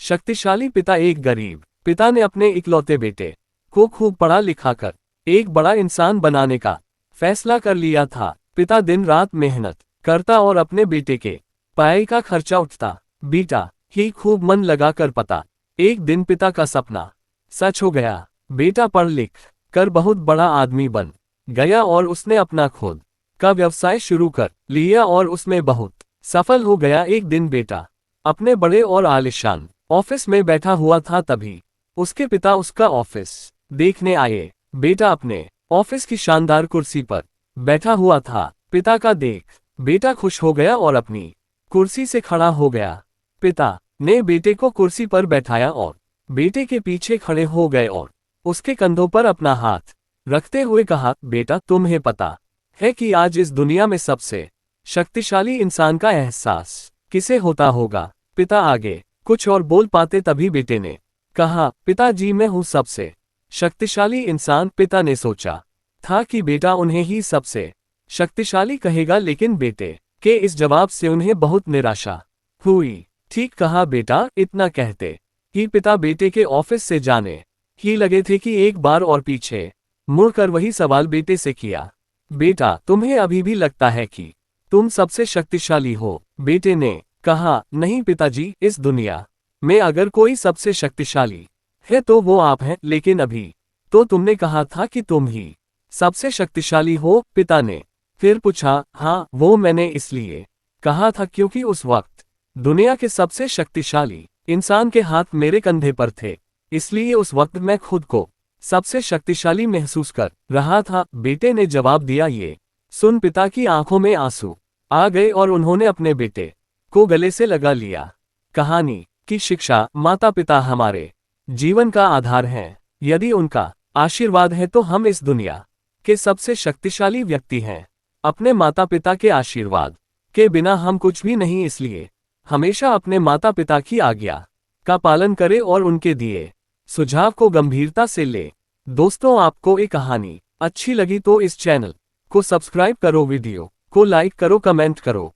शक्तिशाली पिता। एक गरीब पिता ने अपने इकलौते बेटे को खूब पढ़ा लिखा कर एक बड़ा इंसान बनाने का फैसला कर लिया था। पिता दिन रात मेहनत करता और अपने बेटे के पढ़ाई का खर्चा उठता। बेटा ही खूब मन लगा कर पता। एक दिन पिता का सपना सच हो गया। बेटा पढ़ लिख कर बहुत बड़ा आदमी बन गया और उसने अपना खुद का व्यवसाय शुरू कर लिया और उसमें बहुत सफल हो गया। एक दिन बेटा अपने बड़े और आलीशान ऑफिस में बैठा हुआ था, तभी उसके पिता उसका ऑफिस देखने आए। बेटा अपने ऑफिस की शानदार कुर्सी पर बैठा हुआ था। पिता का देख बेटा खुश हो गया और अपनी कुर्सी से खड़ा हो गया। पिता ने बेटे को कुर्सी पर बैठाया और बेटे के पीछे खड़े हो गए और उसके कंधों पर अपना हाथ रखते हुए कहा, बेटा तुम्हें पता है कि आज इस दुनिया में सबसे शक्तिशाली इंसान का एहसास किसे होता होगा। पिता आगे कुछ और बोल पाते तभी बेटे ने कहा, पिताजी मैं हूं सबसे शक्तिशाली इंसान। पिता ने सोचा था कि बेटा उन्हें ही सबसे शक्तिशाली कहेगा, लेकिन बेटे के इस जवाब से उन्हें बहुत निराशा हुई। ठीक कहा बेटा, इतना कहते ही पिता बेटे के ऑफिस से जाने ही लगे थे कि एक बार और पीछे मुड़कर वही सवाल बेटे से किया, बेटा तुम्हें अभी भी लगता है कि तुम सबसे शक्तिशाली हो? बेटे ने कहा, नहीं पिताजी, इस दुनिया में अगर कोई सबसे शक्तिशाली है तो वो आप हैं, लेकिन अभी तो तुमने कहा था कि तुम ही सबसे शक्तिशाली हो। पिता ने फिर पूछा, हाँ वो मैंने इसलिए कहा था क्योंकि उस वक्त दुनिया के सबसे शक्तिशाली इंसान के हाथ मेरे कंधे पर थे, इसलिए उस वक्त मैं खुद को सबसे शक्तिशाली महसूस कर रहा था। बेटे ने जवाब दिया। ये सुन पिता की आंखों में आंसू आ गए और उन्होंने अपने बेटे को गले से लगा लिया। कहानी की शिक्षा, माता पिता हमारे जीवन का आधार हैं। यदि उनका आशीर्वाद है तो हम इस दुनिया के सबसे शक्तिशाली व्यक्ति हैं। अपने माता पिता के आशीर्वाद के बिना हम कुछ भी नहीं, इसलिए हमेशा अपने माता पिता की आज्ञा का पालन करें और उनके दिए सुझाव को गंभीरता से ले। दोस्तों, आपको ये कहानी अच्छी लगी तो इस चैनल को सब्सक्राइब करो, वीडियो को लाइक करो, कमेंट करो।